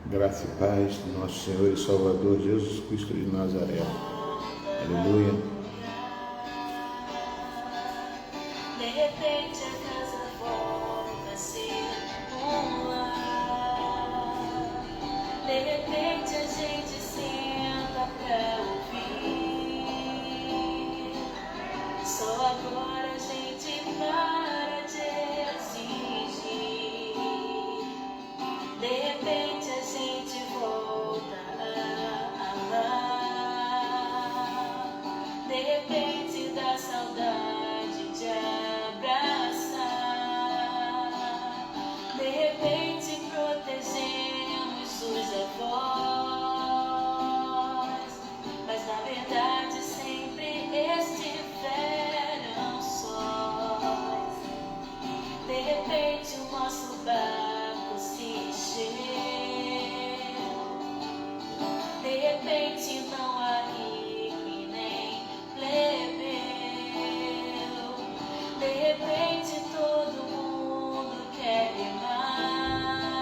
Graça e paz do nosso Senhor e Salvador Jesus Cristo de Nazaré. Aleluia. De repente a casa volta a ser um lar. De repente a gente senta pra ouvir. Só agora a gente para de exigir. De repente a gente volta a amar. De repente dá saudade de abraçar. De repente protegemos os avós, mas na verdade sempre estiveram sós. De repente o nosso barco se encheu. De repente não há rico e nem plebeu. De repente todo mundo quer remar,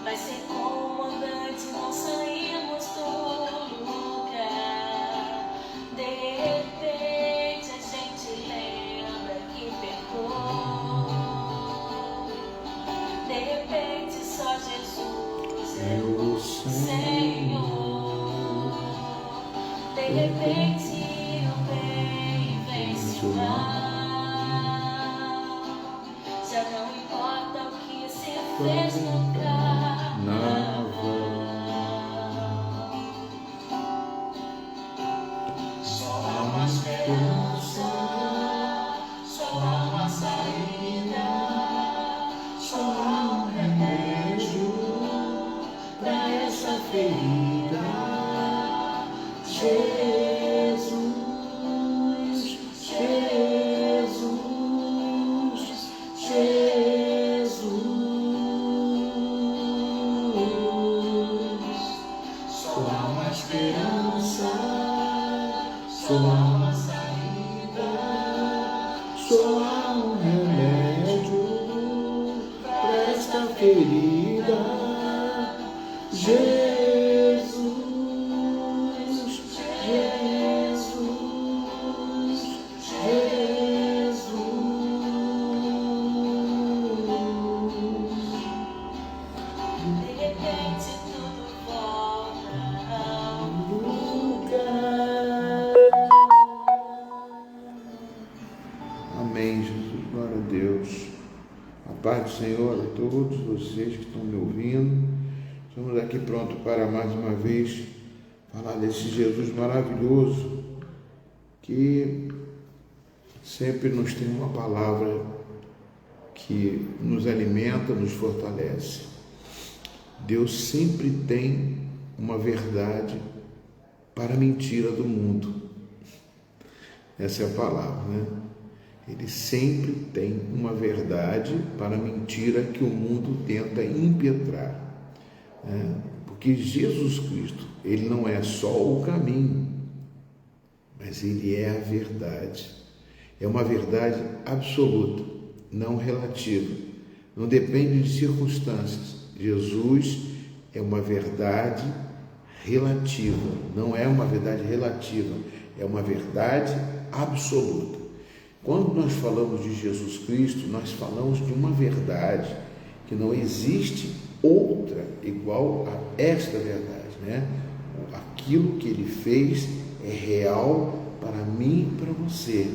mas sem comandante não saímos do lugar. De repente a gente lembra que pecou. De repente só Jesus é o Senhor. De repente o bem vence o mal. Já não importa o que se fez no carnaval. Só há uma esperança, só há uma saída, só há um remédio pra essa ferida. Jesus, Jesus, Jesus. Só há uma esperança, só há uma saída, só há um remédio pra esta ferida. Jesus, Jesus, Jesus. De repente tudo volta ao lugar. Amém, Jesus. Glória a Deus. A paz do Senhor a todos vocês que estão me ouvindo. Estamos aqui prontos para mais uma vez falar desse Jesus maravilhoso que sempre nos tem uma palavra que nos alimenta, nos fortalece. Deus sempre tem uma verdade para a mentira do mundo. Essa é a palavra, né? Ele sempre tem uma verdade para a mentira que o mundo tenta impetrar. Porque Jesus Cristo, ele não é só o caminho, mas ele é a verdade. É uma verdade absoluta, não relativa, não depende de circunstâncias. Jesus é uma verdade relativa, não é uma verdade relativa, é uma verdade absoluta. Quando nós falamos de Jesus Cristo, nós falamos de uma verdade que não existe outra igual a esta verdade, né? Aquilo que ele fez é real para mim e para você,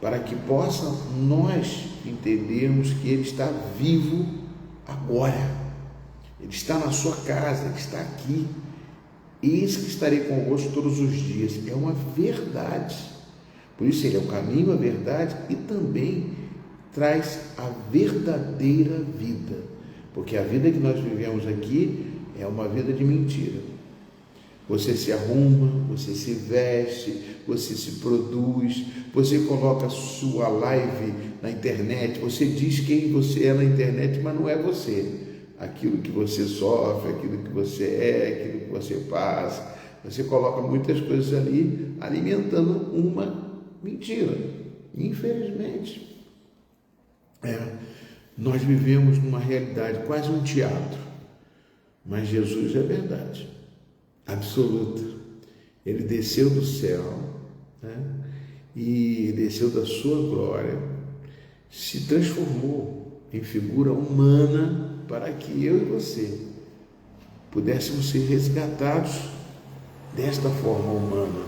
para que possa nós entendermos que ele está vivo agora, ele está na sua casa, ele está aqui. Eis que estarei convosco todos os dias. É uma verdade. Por isso ele é o caminho, a verdade e também traz a verdadeira vida. Porque a vida que nós vivemos aqui é uma vida de mentira. Você se arruma, você se veste, você se produz, você coloca a sua live na internet, você diz quem você é na internet, mas não é você. Aquilo que você sofre, aquilo que você é, aquilo que você passa, você coloca muitas coisas ali alimentando uma mentira, infelizmente. Nós vivemos numa realidade, quase um teatro. Mas Jesus é verdade absoluta. Ele desceu do céu, né? E desceu da sua glória, se transformou em figura humana para que eu e você pudéssemos ser resgatados desta forma humana.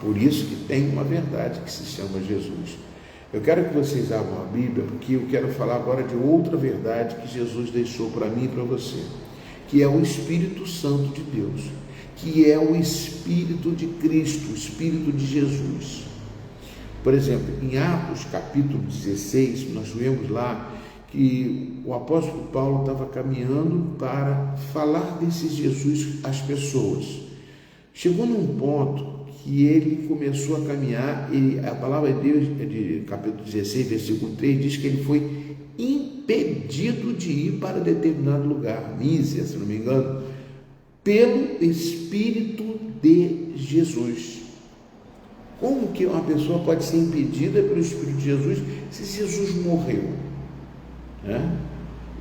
Por isso que tem uma verdade que se chama Jesus. Eu quero que vocês abram a Bíblia, porque eu quero falar agora de outra verdade que Jesus deixou para mim e para você, que é o Espírito Santo de Deus, que é o Espírito de Cristo, o Espírito de Jesus. Por exemplo, em Atos capítulo 16, nós vemos lá que o apóstolo Paulo estava caminhando para falar desse Jesus às pessoas. Chegou num ponto que ele começou a caminhar, a palavra de Deus, de capítulo 16, versículo 3, diz que ele foi impedido de ir para determinado lugar, Mísia, se não me engano, pelo Espírito de Jesus. Como que uma pessoa pode ser impedida pelo Espírito de Jesus se Jesus morreu?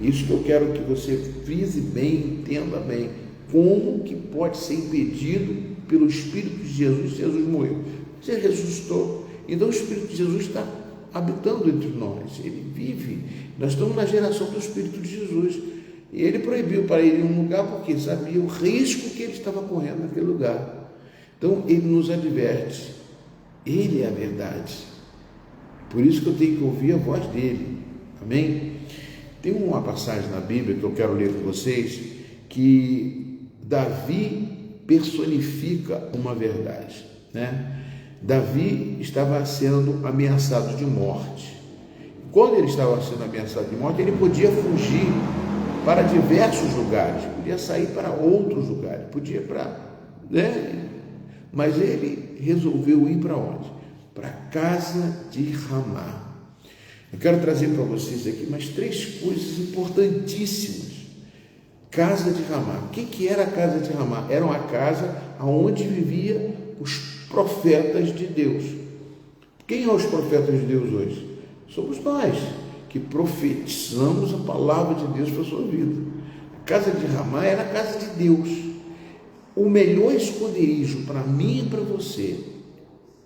Isso que eu quero que você frise bem, entenda bem. Como que pode ser impedido pelo Espírito de Jesus se Jesus morreu? Você ressuscitou. Então o Espírito de Jesus está habitando entre nós. Ele vive. Nós estamos na geração do Espírito de Jesus. E ele proibiu para ir em um lugar porque sabia o risco que ele estava correndo naquele lugar. Então ele nos adverte. Ele é a verdade. Por isso que eu tenho que ouvir a voz dele. Amém? Tem uma passagem na Bíblia que eu quero ler com vocês, que Davi personifica uma verdade, né? Davi estava sendo ameaçado de morte. Quando ele estava sendo ameaçado de morte, ele podia fugir para diversos lugares, podia sair para outros lugares, podia mas ele resolveu ir para onde? Para a casa de Ramá. Eu quero trazer para vocês aqui mais 3 coisas importantíssimas. Casa de Ramá. O que era a casa de Ramá? Era uma casa onde viviam os profetas de Deus. Quem são os profetas de Deus hoje? Somos nós, que profetizamos a palavra de Deus para a sua vida. A casa de Ramá era a casa de Deus. O melhor esconderijo para mim e para você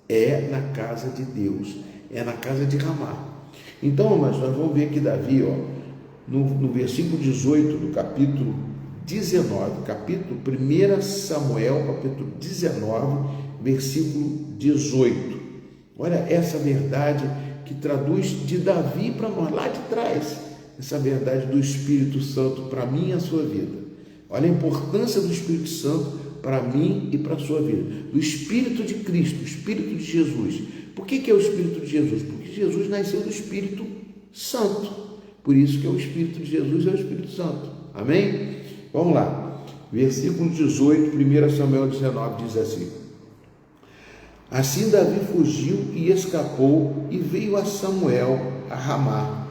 é na casa de Deus, é na casa de Ramá. Então, mas nós vamos ver aqui Davi, no versículo 18 do capítulo 19, capítulo 1 Samuel, capítulo 19, versículo 18. Olha essa verdade que traduz de Davi para nós, lá de trás, essa verdade do Espírito Santo para mim e a sua vida. Olha a importância do Espírito Santo para mim e para a sua vida. Do Espírito de Cristo, o Espírito de Jesus. Por que é o Espírito de Jesus? Porque Jesus nasceu do Espírito Santo. Por isso que é o Espírito de Jesus, é o Espírito Santo. Amém? Vamos lá. Versículo 18, 1 Samuel 19, diz assim: Assim Davi fugiu e escapou e veio a Samuel a Ramá.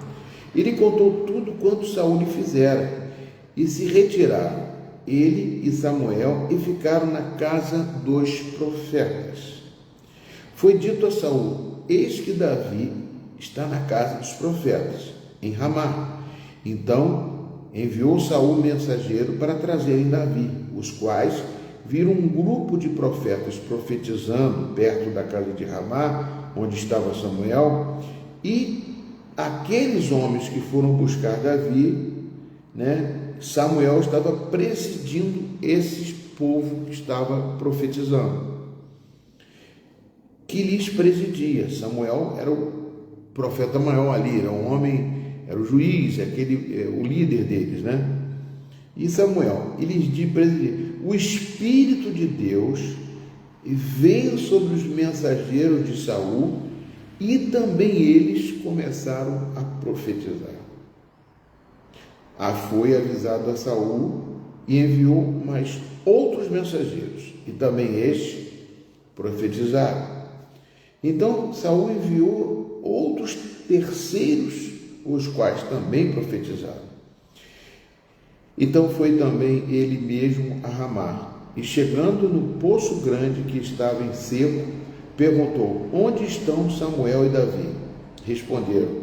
Ele contou tudo quanto Saul lhe fizera e se retiraram, ele e Samuel, e ficaram na casa dos profetas. Foi dito a Saul: Eis que Davi está na casa dos profetas, em Ramá. Então enviou Saul mensageiro para trazerem Davi, os quais viram um grupo de profetas profetizando perto da casa de Ramá, onde estava Samuel, e aqueles homens que foram buscar Davi, Samuel estava presidindo esse povo que estava profetizando, que lhes presidia. Samuel era o profeta maior ali, era um homem, era o juiz, o líder deles, E Samuel, lhes presidia. O Espírito de Deus veio sobre os mensageiros de Saul e também eles começaram a profetizar. Foi avisado a Saul e enviou mais outros mensageiros, e também estes profetizaram. Então Saul enviou outros terceiros, os quais também profetizaram. Então foi também ele mesmo a Ramá, e chegando no poço grande que estava em seco, perguntou: Onde estão Samuel e Davi? Responderam: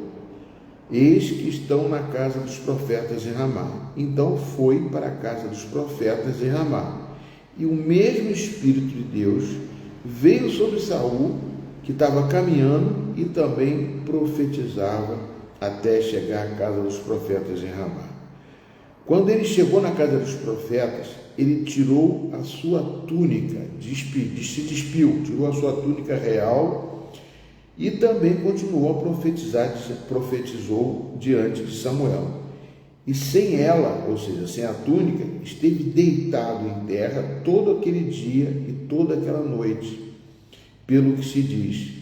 eis que estão na casa dos profetas em Ramá. Então foi para a casa dos profetas em Ramá. E o mesmo Espírito de Deus veio sobre Saul, que estava caminhando e também profetizava até chegar à casa dos profetas em Ramá. Quando ele chegou na casa dos profetas, ele tirou a sua túnica, se despiu, tirou a sua túnica real e também continuou a profetizar, profetizou diante de Samuel. E sem ela, ou seja, sem a túnica, esteve deitado em terra todo aquele dia e toda aquela noite. Pelo que se diz,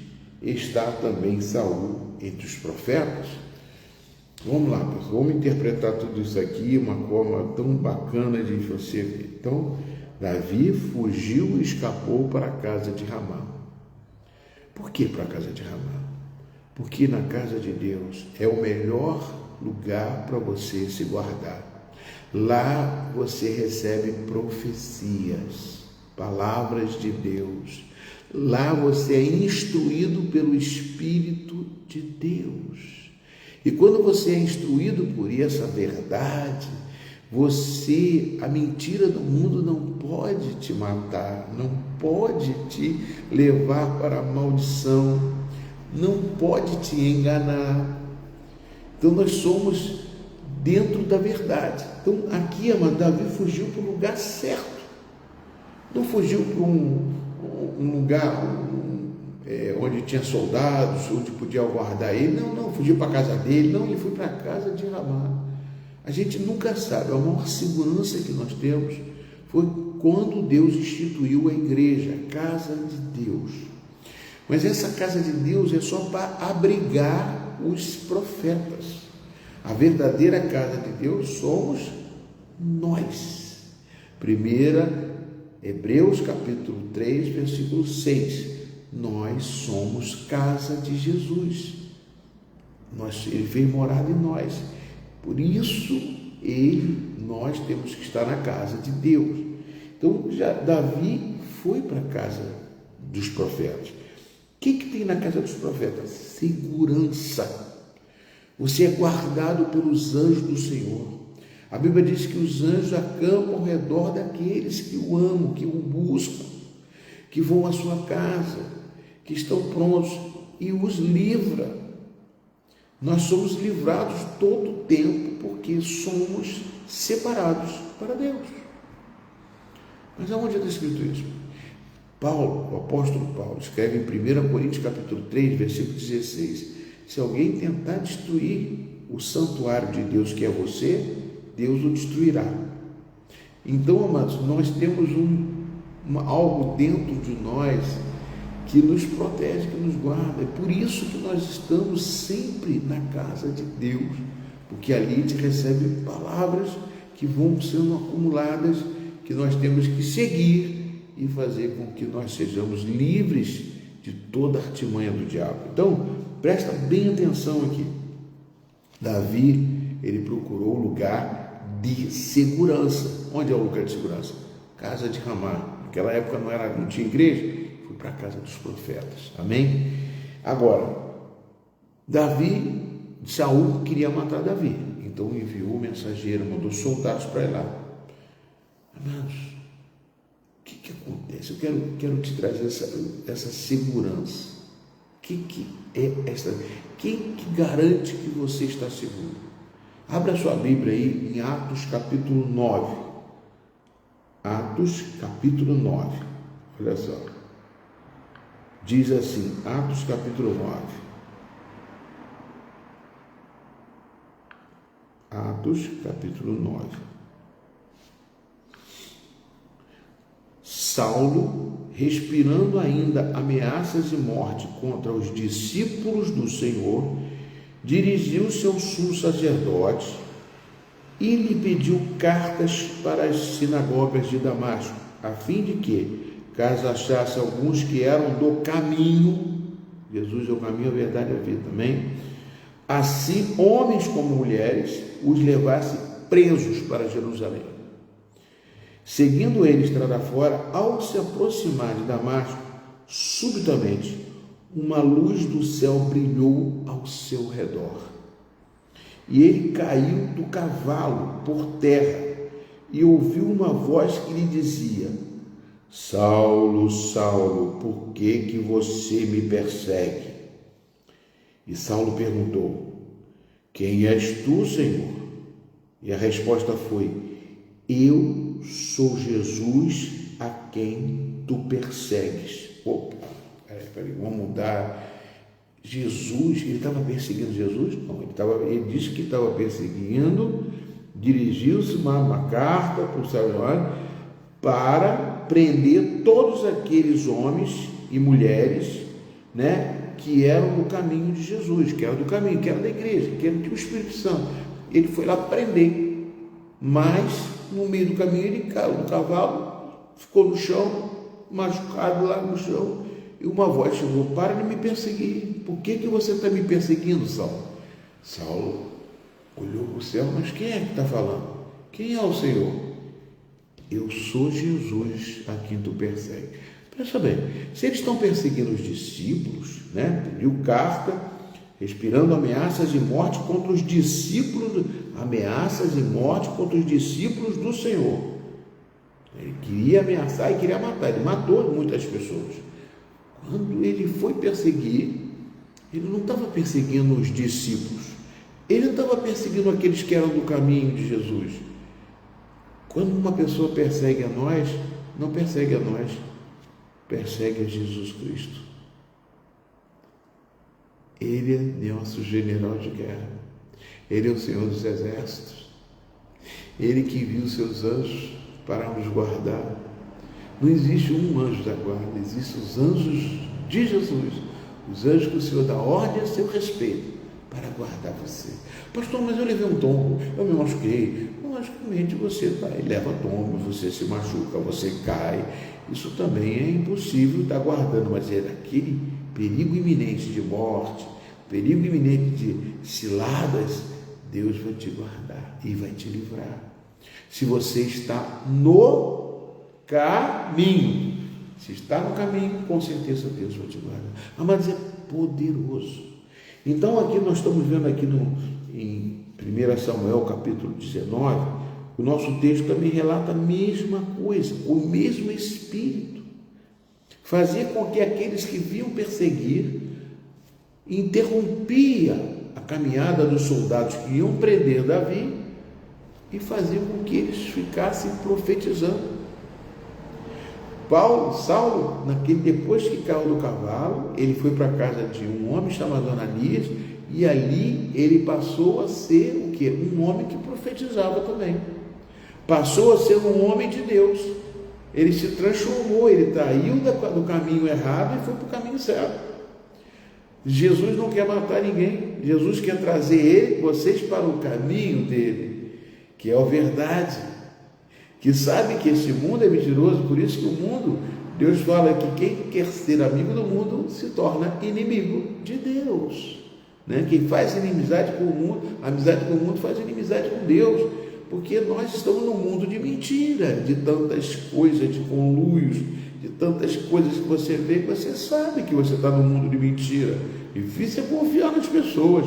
está também Saul entre os profetas. Vamos lá, pessoal, vamos interpretar tudo isso aqui, uma forma tão bacana de você ver. Então, Davi fugiu e escapou para a casa de Ramá. Por que para a casa de Ramá? Porque na casa de Deus é o melhor lugar para você se guardar. Lá você recebe profecias, palavras de Deus. Lá você é instruído pelo Espírito de Deus. E quando você é instruído por essa verdade, a mentira do mundo não pode te matar, não pode te levar para a maldição, não pode te enganar. Então nós somos dentro da verdade. Então aqui, amado, Davi fugiu para o lugar certo. Não fugiu para um lugar onde tinha soldados, onde podia guardar ele. Não, fugiu para a casa dele. Não, ele foi para a casa de Ramá. A gente nunca sabe. A maior segurança que nós temos foi quando Deus instituiu a igreja, a casa de Deus. Mas essa casa de Deus é só para abrigar os profetas. A verdadeira casa de Deus somos nós. Hebreus capítulo 3, versículo 6. Nós somos casa de Jesus. Ele veio morar em nós. Por isso, nós temos que estar na casa de Deus. Então, Davi foi para a casa dos profetas. O que tem na casa dos profetas? Segurança. Você é guardado pelos anjos do Senhor. A Bíblia diz que os anjos acampam ao redor daqueles que o amam, que o buscam, que vão à sua casa, que estão prontos e os livra. Nós somos livrados todo o tempo porque somos separados para Deus. Mas aonde está escrito isso? O apóstolo Paulo, escreve em 1 Coríntios capítulo 3, versículo 16: se alguém tentar destruir o santuário de Deus que é você, Deus o destruirá. Então, amados, nós temos algo dentro de nós que nos protege, que nos guarda. É por isso que nós estamos sempre na casa de Deus, porque ali a gente recebe palavras que vão sendo acumuladas, que nós temos que seguir e fazer com que nós sejamos livres de toda a artimanha do diabo. Então, presta bem atenção aqui. Davi, ele procurou um lugar de segurança. Onde é o lugar de segurança? Casa de Ramá. Naquela época não tinha igreja. Foi para a casa dos profetas. Amém? Agora, Saul queria matar Davi. Então enviou o mensageiro, mandou soldados para ir lá. Amados, o que acontece? Eu quero te trazer essa segurança. O que é essa? Quem que garante que você está seguro? Abra sua Bíblia aí em Atos capítulo 9. Atos capítulo 9. Olha só. Diz assim, Atos capítulo 9. Atos capítulo 9. Saulo, respirando ainda ameaças de morte contra os discípulos do Senhor, dirigiu-se ao sumo sacerdote e lhe pediu cartas para as sinagogas de Damasco, a fim de que, caso achasse alguns que eram do caminho, Jesus é o caminho, a verdade e a vida também, assim homens como mulheres, os levasse presos para Jerusalém. Seguindo ele estrada fora, ao se aproximar de Damasco, subitamente uma luz do céu brilhou ao seu redor. e ele caiu do cavalo por terra e ouviu uma voz que lhe dizia: Saulo, Saulo, por que você me persegue? E Saulo perguntou: Quem és tu, Senhor? E a resposta foi: Eu sou Jesus a quem tu persegues. Opa, peraí, vamos mudar. Jesus, ele estava perseguindo Jesus? Não, ele disse que estava perseguindo, dirigiu-se uma carta para o Saulo para prender todos aqueles homens e mulheres, né, que eram do caminho de Jesus, que eram do caminho, que eram da igreja, que eram do Espírito Santo. Ele foi lá prender, mas no meio do caminho ele caiu do cavalo, ficou no chão, machucado lá no chão, e uma voz chegou: Para de me perseguir. Por que você está me perseguindo, Saulo? Saulo olhou para o céu: Mas quem é que está falando? Quem é o Senhor? Eu sou Jesus a quem tu persegue. Presta bem, se eles estão perseguindo os discípulos, né? Pediu carta, respirando ameaças de morte contra os discípulos, ameaças de morte contra os discípulos do Senhor. Ele queria ameaçar e queria matar, ele matou muitas pessoas. Quando ele foi perseguir, ele não estava perseguindo os discípulos, ele não estava perseguindo aqueles que eram do caminho de Jesus. Quando uma pessoa persegue a nós, não persegue a nós, persegue a Jesus Cristo. Ele é nosso general de guerra, ele é o Senhor dos exércitos, ele que envia os seus anjos para nos guardar. Não existe um anjo da guarda, existem os anjos de Jesus, os anjos que o Senhor dá ordem a seu respeito para guardar você. Pastor, mas eu levei um tombo, eu me machuquei. Logicamente você leva tombo, você se machuca, você cai. Isso também é impossível estar guardando, mas é aquele perigo iminente de morte, perigo iminente de ciladas, Deus vai te guardar e vai te livrar. Se você está no caminho, se está no caminho, com certeza Deus vai te guardar. Mas é poderoso. Então aqui nós estamos vendo aqui em 1 Samuel capítulo 19, o nosso texto também relata a mesma coisa, o mesmo espírito fazia com que aqueles que vinham perseguir interrompia a caminhada dos soldados que iam prender Davi e faziam com que eles ficassem profetizando. Saulo, depois que caiu do cavalo, ele foi para a casa de um homem chamado Ananias, e ali ele passou a ser o quê? Um homem que profetizava também. Passou a ser um homem de Deus. Ele se transformou, ele saiu do caminho errado e foi para o caminho certo. Jesus não quer matar ninguém, Jesus quer trazer vocês para o caminho dele, que é a verdade, que sabe que esse mundo é mentiroso. Por isso que o mundo, Deus fala que quem quer ser amigo do mundo se torna inimigo de Deus, né? Quem faz inimizade com o mundo, amizade com o mundo, faz inimizade com Deus, porque nós estamos num mundo de mentira, de tantas coisas, de conluios, de tantas coisas que você vê, que você sabe que você está num mundo de mentira. Difícil é confiar nas pessoas,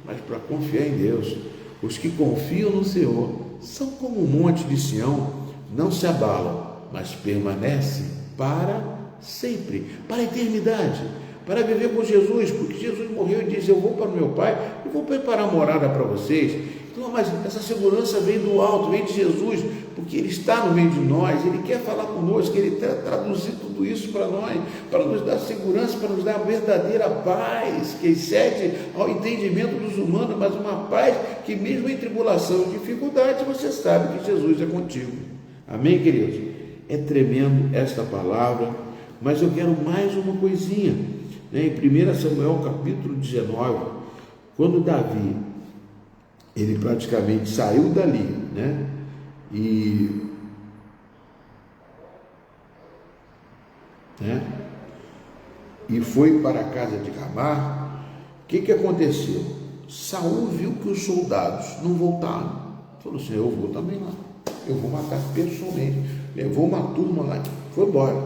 mas para confiar em Deus, os que confiam no Senhor são como um monte de Sião, não se abalam, mas permanecem para sempre, para a eternidade, para viver com Jesus, porque Jesus morreu e disse: eu vou para o meu Pai e vou preparar morada para vocês. Então, mas essa segurança vem do alto, vem de Jesus, porque Ele está no meio de nós, Ele quer falar conosco, Ele quer traduzir tudo isso para nós, para nos dar segurança, para nos dar a verdadeira paz, que excede ao entendimento dos humanos, mas uma paz que mesmo em tribulação e dificuldade, você sabe que Jesus é contigo. Amém, queridos? É tremendo esta palavra, mas eu quero mais uma coisinha, né? Em 1 Samuel capítulo 19, quando Davi, ele praticamente saiu dali, né? E foi para a casa de Ramá. O que aconteceu? Saul viu que os soldados não voltaram. Falou assim: eu vou também lá, eu vou matar pessoalmente. Levou uma turma lá, foi embora.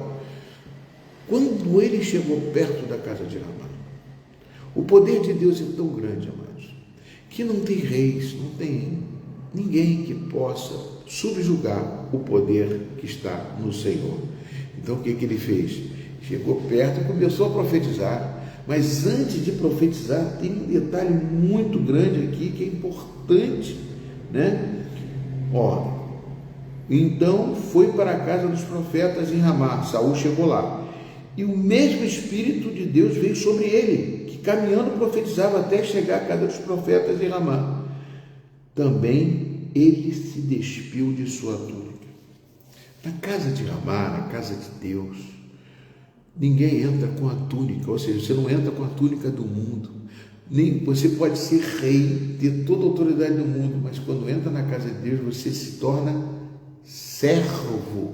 Quando ele chegou perto da casa de Ramá, o poder de Deus é tão grande, amados, que não tem reis, não tem ninguém que possa subjugar o poder que está no Senhor. Então o que ele fez? Chegou perto e começou a profetizar. Mas antes de profetizar, tem um detalhe muito grande aqui que é importante, né? Então foi para a casa dos profetas em Ramá. Saul chegou lá, e o mesmo Espírito de Deus veio sobre ele, que caminhando profetizava até chegar à casa dos profetas em Ramá. Também ele se despiu de sua túnica. Na casa de Ramá, na casa de Deus, ninguém entra com a túnica, ou seja, você não entra com a túnica do mundo. Nem você pode ser rei, ter toda a autoridade do mundo, mas quando entra na casa de Deus, você se torna servo,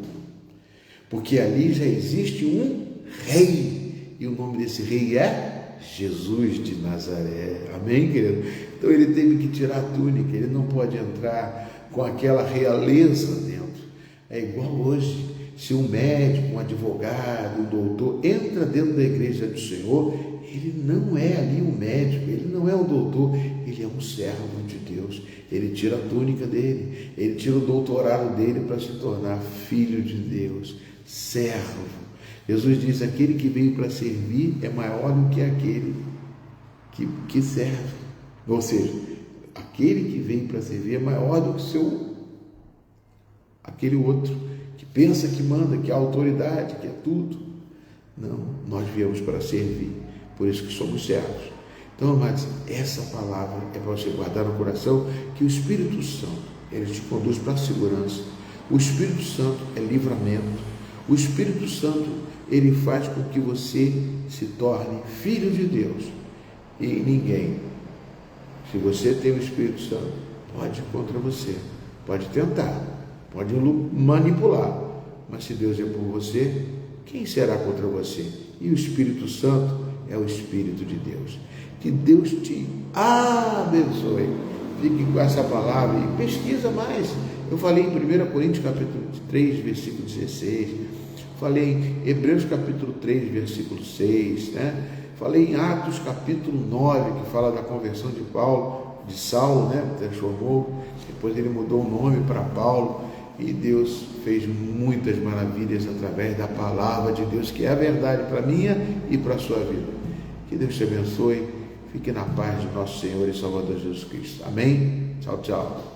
porque ali já existe um rei, e o nome desse rei é Jesus de Nazaré. Amém, querido? Então ele teve que tirar a túnica, ele não pode entrar com aquela realeza dentro. É igual hoje, se um médico, um advogado, um doutor entra dentro da igreja do Senhor, ele não é ali um médico, ele não é um doutor, ele é um servo de Deus. Ele tira a túnica dele, ele tira o doutorado dele para se tornar filho de Deus, servo. Jesus diz: aquele que veio para servir é maior do que aquele que serve. Ou seja, aquele que veio para servir é maior do que aquele outro que pensa que manda, que é autoridade, que é tudo. Não, nós viemos para servir, por isso que somos servos. Então, amados, essa palavra é para você guardar no coração, que o Espírito Santo, ele te conduz para a segurança. O Espírito Santo é livramento. O Espírito Santo, ele faz com que você se torne filho de Deus. E ninguém, se você tem o Espírito Santo, pode ir contra você, pode tentar, pode manipular, mas se Deus é por você, quem será contra você? E o Espírito Santo é o Espírito de Deus. Que Deus te abençoe. Fique com essa palavra e pesquisa mais. Eu falei em 1 Coríntios capítulo 3, versículo 16. Falei em Hebreus capítulo 3, versículo 6, né? Falei em Atos capítulo 9, que fala da conversão de Saulo, né? Transformou, depois ele mudou o nome para Paulo, e Deus fez muitas maravilhas através da palavra de Deus, que é a verdade para a minha e para a sua vida. Que Deus te abençoe. Fique na paz do nosso Senhor e Salvador Jesus Cristo. Amém? Tchau, tchau.